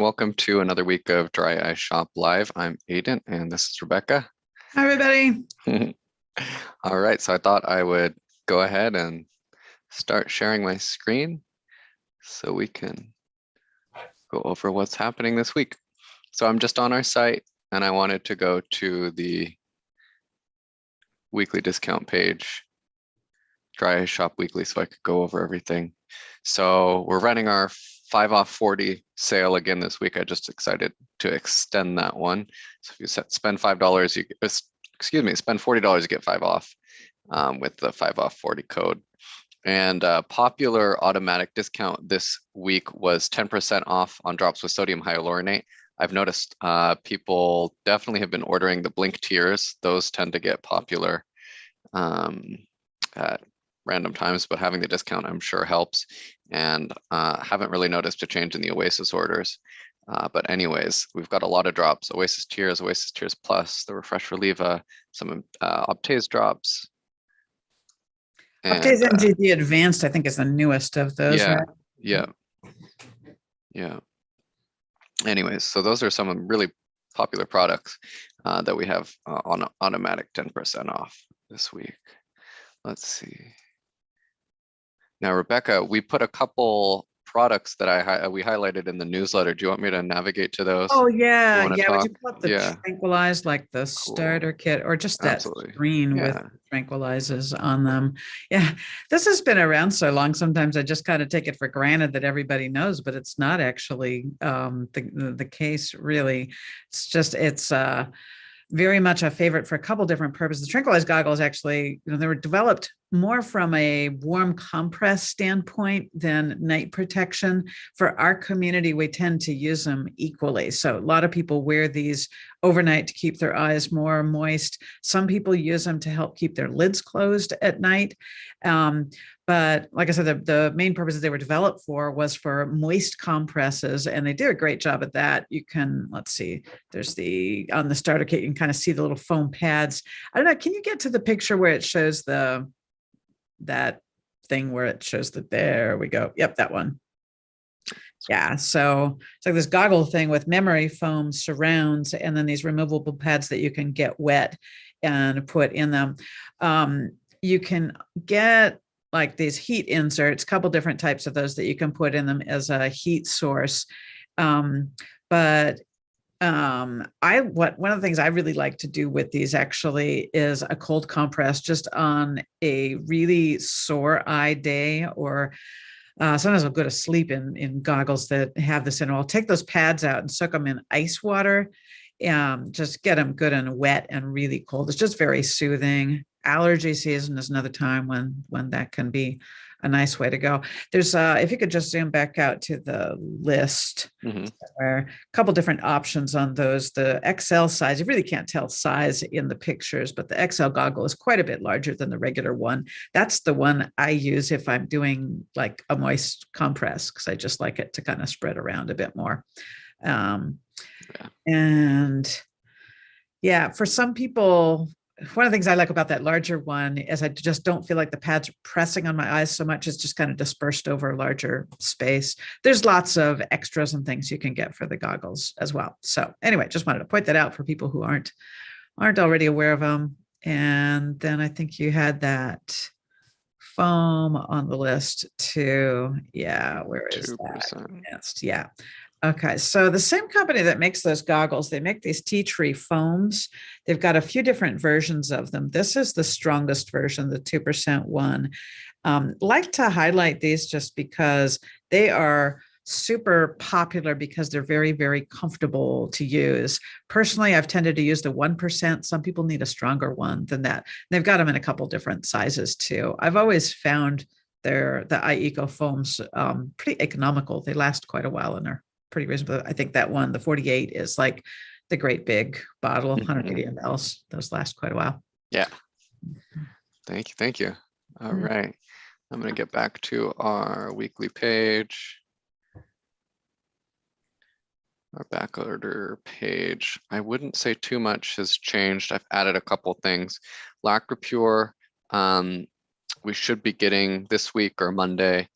Welcome to another week of Dry Eye Shop Live. I'm Aiden and this is Rebecca. Hi, everybody. All right, so I thought I would go ahead and start sharing my screen so we can go over what's happening this week. So I'm just on our site and I wanted to go to the weekly discount page, Dry Eye Shop Weekly, so I could go over everything. So we're running our 5 off 40 sale again this week. I just excited to extend that one. So if you spend $5, you spend $40, you get 5 off with the 5 off 40 code. And popular automatic discount this week was 10% off on drops with sodium hyaluronate. I've noticed people definitely have been ordering the Blink tiers. Those tend to get popular at random times, but having the discount I'm sure helps. And haven't really noticed a change in the Oasis orders. But anyways, we've got a lot of drops: Oasis Tears Plus, the Refresh Relieva, some Optase drops. Optase MGD Advanced, I think, is the newest of those, yeah, right? Yeah. Anyways, so those are some really popular products that we have on automatic 10% off this week. Let's see. Now, Rebecca, we put a couple products that we highlighted in the newsletter. Do you want me to navigate to those? Oh, yeah. Would you put up the tranquilize, like the starter kit, or just that screen with tranquilizes on them? Yeah, this has been around so long. Sometimes I just kind of take it for granted that everybody knows, but it's not actually the case, really. It's very much a favorite for a couple different purposes. The tranquilized goggles actually, they were developed more from a warm compress standpoint than night protection. For our community, we tend to use them equally. So a lot of people wear these overnight to keep their eyes more moist. Some people use them to help keep their lids closed at night. But like I said, the main purposes they were developed for was for moist compresses, and they do a great job at that. You can, let's see, there's on the starter kit, you can kind of see the little foam pads. I don't know, can you get to the picture where it shows that thing where it shows that, there we go. Yep, that one. Yeah, so it's like this goggle thing with memory foam surrounds, and then these removable pads that you can get wet and put in them. You can get like these heat inserts, a couple different types of those that you can put in them as a heat source. One of the things I really like to do with these actually is a cold compress just on a really sore eye day, or sometimes I'll go to sleep in goggles that have this in. I'll take those pads out and soak them in ice water. Just get them good and wet and really cold. It's just very soothing. Allergy season is another time when that can be a nice way to go. There's if you could just zoom back out to the list, there are a couple different options on those. The XL size, you really can't tell size in the pictures, but the XL goggle is quite a bit larger than the regular one. That's the one I use if I'm doing like a moist compress, because I just like it to kind of spread around a bit more. And yeah, for some people, one of the things I like about that larger one is I just don't feel like the pads are pressing on my eyes so much. It's just kind of dispersed over a larger space. There's lots of extras and things you can get for the goggles as well. So anyway, just wanted to point that out for people who aren't already aware of them. And then I think you had that foam on the list too. Yeah, where is 2%. That? Next, yeah. Okay, so the same company that makes those goggles, they make these tea tree foams. They've got a few different versions of them. This is the strongest version, the 2% one. Like to highlight these just because they are super popular, because they're very, very comfortable to use. Personally, I've tended to use the 1%. Some people need a stronger one than that. They've got them in a couple different sizes too. I've always found the iEco foams pretty economical. They last quite a while and are pretty reasonable. I think that one, the 48, is like the great big bottle, 180 mLs. Those last quite a while. Yeah. Thank you. All right. I'm going to get back to our weekly page. Our back order page. I wouldn't say too much has changed. I've added a couple things. Lacropure, we should be getting this week or Monday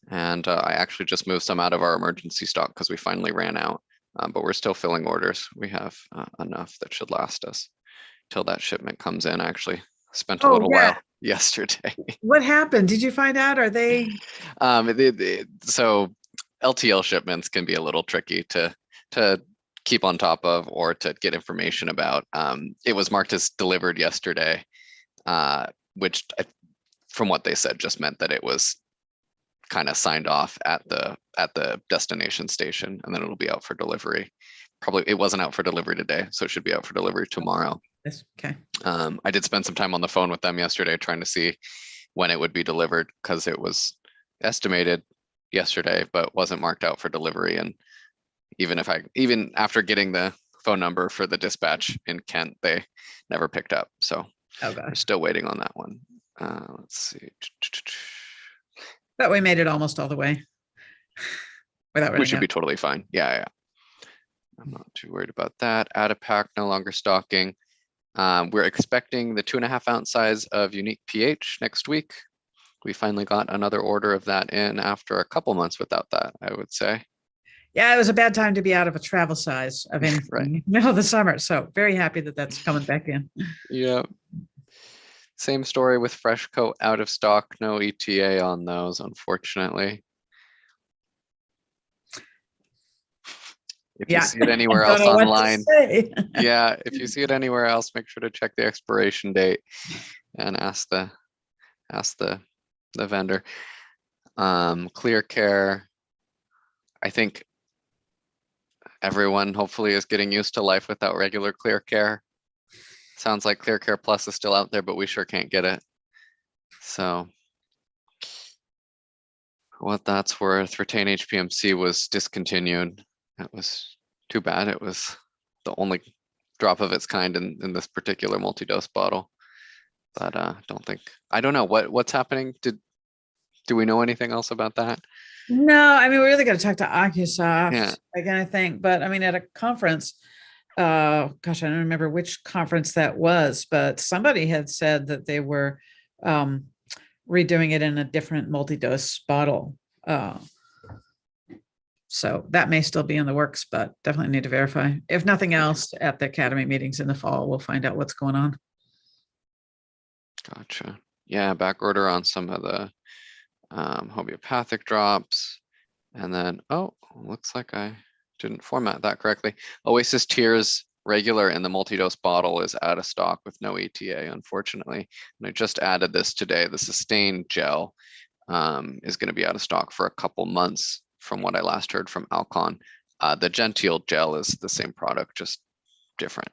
And I actually just moved some out of our emergency stock because we finally ran out, but we're still filling orders. We have enough that should last us till that shipment comes in. I actually spent a little while yesterday. What happened? Did you find out? Are they? So LTL shipments can be a little tricky to keep on top of or to get information about. It was marked as delivered yesterday, which from what they said just meant that it was kind of signed off at the destination station, and then it'll be out for delivery. Probably it wasn't out for delivery today, so it should be out for delivery tomorrow. Yes. Okay. I did spend some time on the phone with them yesterday trying to see when it would be delivered, because it was estimated yesterday but wasn't marked out for delivery. And even after getting the phone number for the dispatch in Kent, they never picked up. So we're still waiting on that one. Let's see. But we made it almost all the way. We should be totally fine. Yeah. I'm not too worried about that. Add a pack, no longer stocking. We're expecting the 2.5 ounce size of Unique pH next week. We finally got another order of that in after a couple months without that, I would say. Yeah, it was a bad time to be out of a travel size of anything right. Middle of the summer. So very happy that that's coming back in. Yeah. Same story with Fresh Coat out of stock. No ETA on those, unfortunately. If you see it anywhere else online, if you see it anywhere else, make sure to check the expiration date and ask the vendor. Clear Care, I think everyone hopefully is getting used to life without regular Clear Care. Sounds like Clear Care Plus is still out there, but we sure can't get it. So for what that's worth, Retain HPMC was discontinued. That was too bad. It was the only drop of its kind in this particular multi-dose bottle. But I don't know what's happening. Do we know anything else about that? No, I mean, we're really going to talk to AccuSoft again, I think. But I mean, at a conference, gosh, I don't remember which conference that was, but somebody had said that they were redoing it in a different multi-dose bottle. So that may still be in the works, but definitely need to verify. If nothing else, at the Academy meetings in the fall, we'll find out what's going on. Gotcha. Yeah, back order on some of the homeopathic drops. And then, looks like I didn't format that correctly. Oasis Tears regular in the multi-dose bottle is out of stock with no ETA, unfortunately. And I just added this today. The Sustain Gel is going to be out of stock for a couple months from what I last heard from Alcon. The Genteel Gel is the same product, just different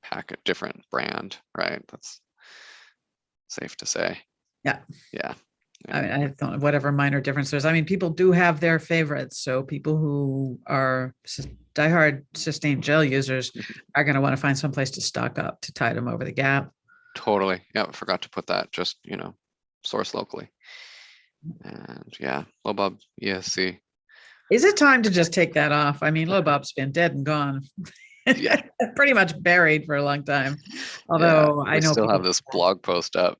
packet, different brand, right? That's safe to say. Yeah. I mean, I don't, whatever minor differences. I mean, people do have their favorites. So people who are diehard Sustain Gel users are going to want to find some place to stock up to tide them over the gap. Totally. Yeah, I forgot to put that. Just, source locally. And yeah, Low Bob ESC. Is it time to just take that off? I mean, Low Bob's been dead and gone. Yeah. Pretty much buried for a long time. Although I know still have this blog post up.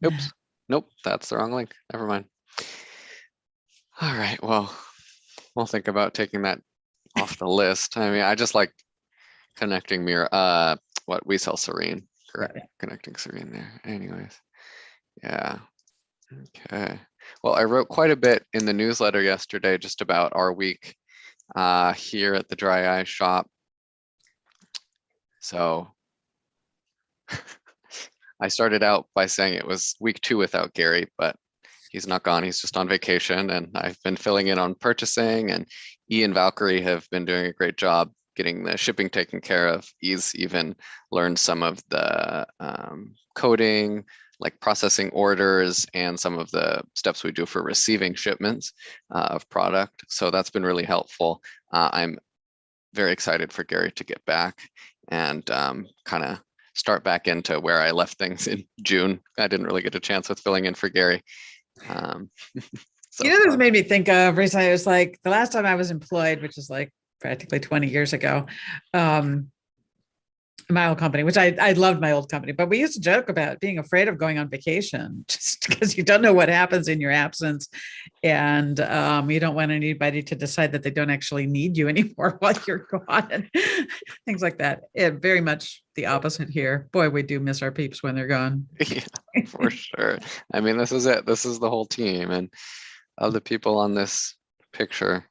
Oops. Nope, that's the wrong link. Never mind. All right, well, we'll think about taking that off the list. I mean, I just like connecting mirror. We sell Serene, correct? Yeah. Connecting Serene there. Anyways, yeah. Okay. Well, I wrote quite a bit in the newsletter yesterday just about our week here at the Dry Eye Shop. So I started out by saying it was week 2 without Gary, but he's not gone. He's just on vacation, and I've been filling in on purchasing, and E and Valkyrie have been doing a great job getting the shipping taken care of. E's even learned some of the coding, like processing orders, and some of the steps we do for receiving shipments of product. So that's been really helpful. I'm very excited for Gary to get back and kind of start back into where I left things in June. I didn't really get a chance with filling in for Gary. This made me think of recently. It was like the last time I was employed, which is like practically 20 years ago. my old company, which I loved my old company, but we used to joke about being afraid of going on vacation just because you don't know what happens in your absence. And you don't want anybody to decide that they don't actually need you anymore while you're gone and things like that. Very much the opposite here. Boy, we do miss our peeps when they're gone. Yeah, for sure. I mean, this is it. This is the whole team. And of the people on this picture,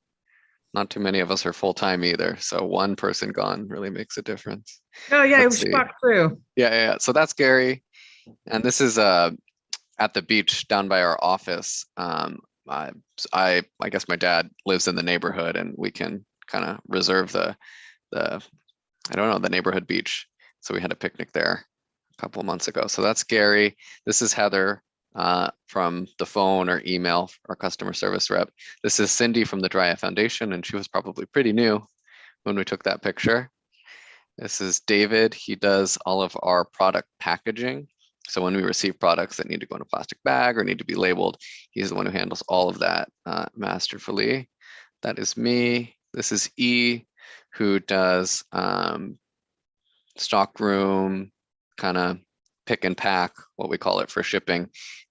not too many of us are full-time either. So one person gone really makes a difference. Oh yeah, Let's it see. walked through. Yeah. So that's Gary. And this is at the beach down by our office. I guess my dad lives in the neighborhood and we can kind of reserve the I don't know, the neighborhood beach. So we had a picnic there a couple of months ago. So that's Gary. This is Heather from the phone or email, our customer service rep. This is Cindy from the Dry Foundation, and she was probably pretty new when we took that picture. This is David. He does all of our product packaging. So when we receive products that need to go in a plastic bag or need to be labeled, he's the one who handles all of that masterfully. That is me. This is E, who does stock room, kind of pick and pack, what we call it, for shipping,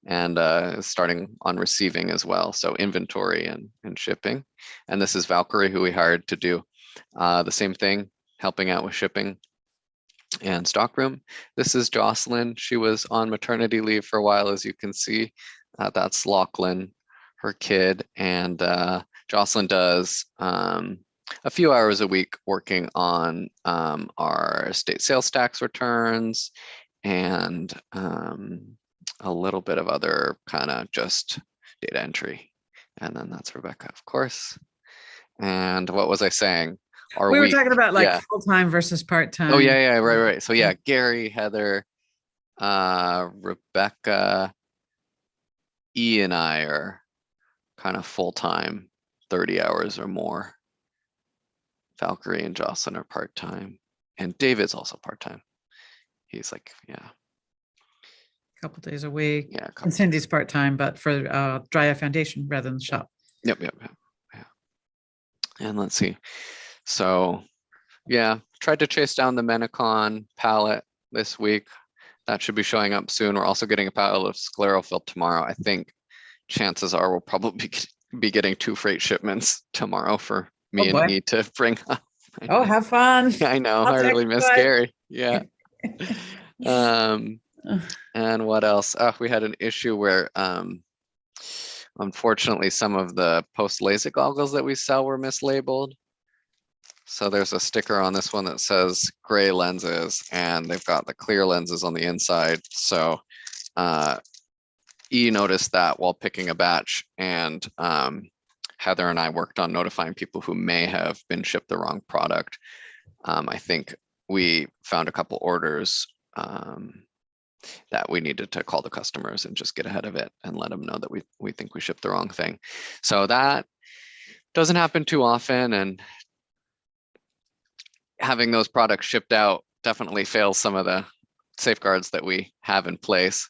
and starting on receiving as well. So inventory and shipping. And this is Valkyrie, who we hired to do the same thing, helping out with shipping and stockroom. This is Jocelyn. She was on maternity leave for a while, as you can see. That's Lachlan, her kid. And Jocelyn does a few hours a week working on our state sales tax returns and a little bit of other kind of just data entry. And then that's Rebecca, of course. And what was I saying? We were talking about like full-time versus part-time. Oh yeah, right. So yeah, Gary, Heather, Rebecca, E and I are kind of full-time, 30 hours or more. Valkyrie and Jocelyn are part-time, and David's also part-time. He's like, yeah, a couple days a week. Yeah, and Cindy's part-time, but for Dry Foundation rather than the shop. Yep. Yeah. And let's see. So yeah, tried to chase down the Menicon pallet this week. That should be showing up soon. We're also getting a pallet of sclerofill tomorrow. I think chances are we'll probably be getting 2 freight shipments tomorrow for me and E to bring up. Oh, have fun. I know. I really miss Gary. Yeah. And what else? We had an issue where unfortunately some of the post LASIK goggles that we sell were mislabeled. So there's a sticker on this one that says gray lenses, and they've got the clear lenses on the inside. So E noticed that while picking a batch, and Heather and I worked on notifying people who may have been shipped the wrong product. I think we found a couple orders that we needed to call the customers and just get ahead of it and let them know that we think we shipped the wrong thing. So that doesn't happen too often, and having those products shipped out definitely fails some of the safeguards that we have in place.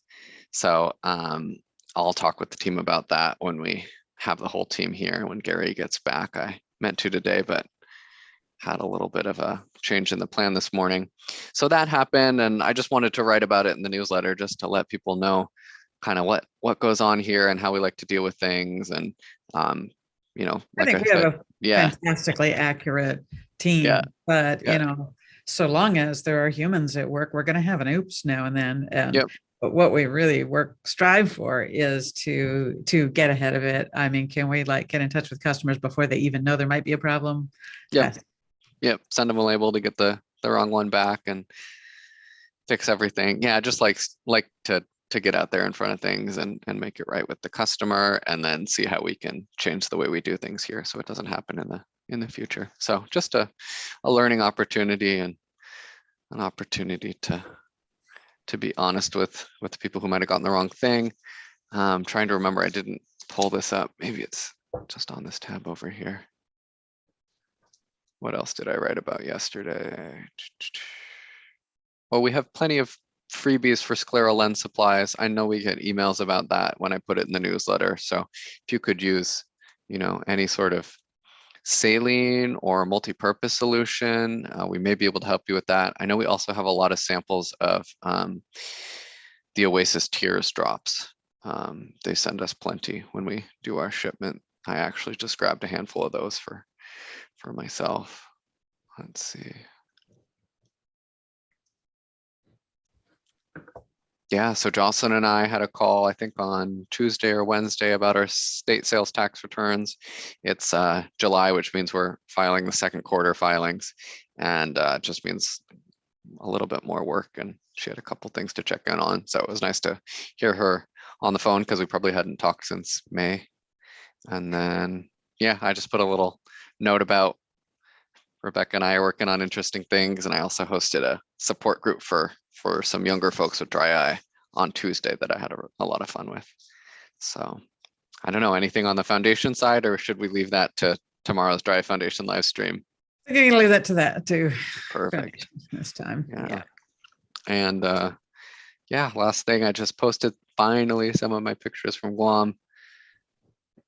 So I'll talk with the team about that when we have the whole team here, when Gary gets back. I meant to today, but had a little bit of a change in the plan this morning. So that happened, and I just wanted to write about it in the newsletter just to let people know kind of what goes on here and how we like to deal with things. And like I think we have a fantastically accurate team, but so long as there are humans at work, we're going to have an oops now and then. And but what we really strive for is to get ahead of it. I mean, can we get in touch with customers before they even know there might be a problem? Yep. Send them a label to get the wrong one back and fix everything. Yeah, just like to get out there in front of things and make it right with the customer, and then see how we can change the way we do things here so it doesn't happen in the future. So just a learning opportunity and an opportunity to be honest with the people who might have gotten the wrong thing. Trying to remember, I didn't pull this up. Maybe it's just on this tab over here. What else did I write about yesterday? Well, we have plenty of freebies for scleral lens supplies. I know we get emails about that when I put it in the newsletter. So if you could use, any sort of saline or multi-purpose solution, we may be able to help you with that. I know we also have a lot of samples of the Oasis Tears drops. They send us plenty when we do our shipment. I actually just grabbed a handful of those for myself. Let's see. Yeah, so Jocelyn and I had a call, I think on Tuesday or Wednesday, about our state sales tax returns. It's July, which means we're filing the second quarter filings, and just means a little bit more work, and she had a couple things to check in on. So it was nice to hear her on the phone because we probably hadn't talked since May. And then, yeah, I just put a little note about Rebecca and I are working on interesting things. And I also hosted a support group for some younger folks with dry eye on Tuesday that I had a lot of fun with. So I don't know, anything on the foundation side, or should we leave that to tomorrow's Dry Eye Foundation live stream? I'm going to leave that to too. Perfect. This time. Yeah. And yeah, last thing, I just posted finally some of my pictures from Guam.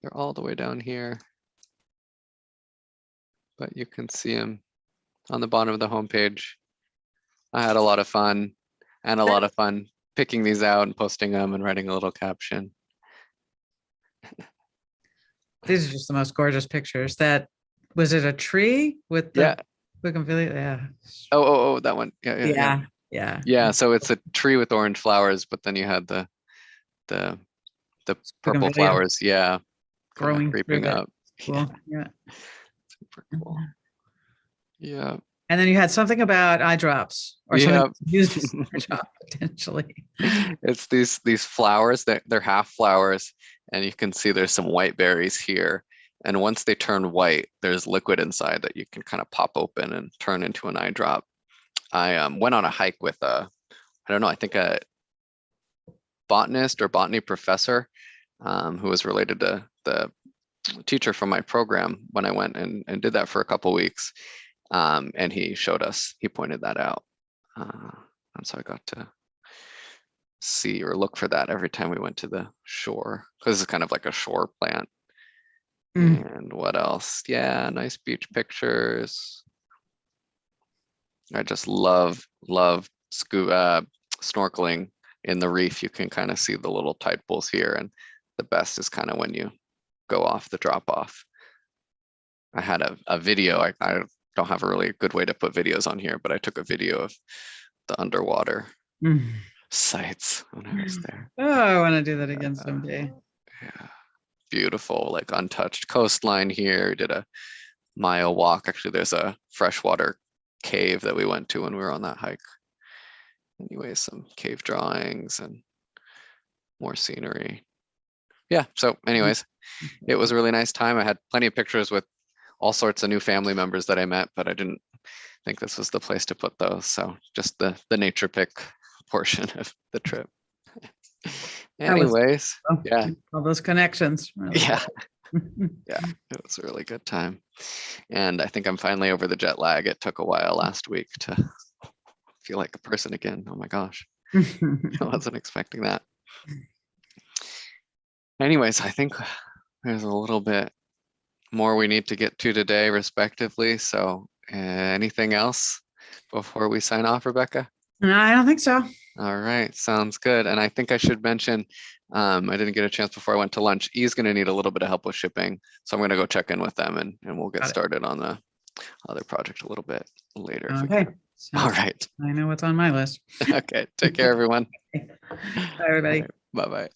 They're all the way down here, but you can see them on the bottom of the homepage. I had a lot of fun picking these out and posting them and writing a little caption. These are just the most gorgeous pictures. Was it a tree with the bougainvillea? Yeah. Oh, that one. Yeah. So it's a tree with orange flowers, but then you had the purple flowers. Yeah. Growing, creeping up. Cool. Yeah. Super cool. Yeah. And then you had something about eye drops, or something used as an eye drop potentially. It's these flowers that they're half flowers, and you can see there's some white berries here. And once they turn white, there's liquid inside that you can kind of pop open and turn into an eye drop. I went on a hike with I don't know, I think a botanist or botany professor who was related to the teacher from my program when I went and did that for a couple weeks. And he pointed that out. And so I got to see or look for that every time we went to the shore, because it's kind of like a shore plant. And what else? Yeah, nice beach pictures. I just love snorkeling in the reef. You can kind of see the little tide pools here, and the best is kind of when you go off the drop off. I had a video. I don't have a really good way to put videos on here, but I took a video of the underwater sites when I was there. Oh, I want to do that again someday. Yeah, beautiful, like untouched coastline here. We did a mile walk. Actually, there's a freshwater cave that we went to when we were on that hike. Anyway, some cave drawings and more scenery. Yeah, so anyways, it was a really nice time. I had plenty of pictures with all sorts of new family members that I met, but I didn't think this was the place to put those. So just the nature pick portion of the trip. Anyways, yeah. All those connections. Really. Yeah. Yeah, it was a really good time. And I think I'm finally over the jet lag. It took a while last week to feel like a person again. Oh my gosh. I wasn't expecting that. Anyways, I think there's a little bit more we need to get to today, respectively. So anything else before we sign off, Rebecca? No, I don't think so. All right, sounds good. And I think I should mention, I didn't get a chance before I went to lunch. E's going to need a little bit of help with shipping. So I'm going to go check in with them, and we'll get started on the other project a little bit later. Okay. All right. I know what's on my list. Okay. Take care, everyone. Bye, everybody. Bye-bye.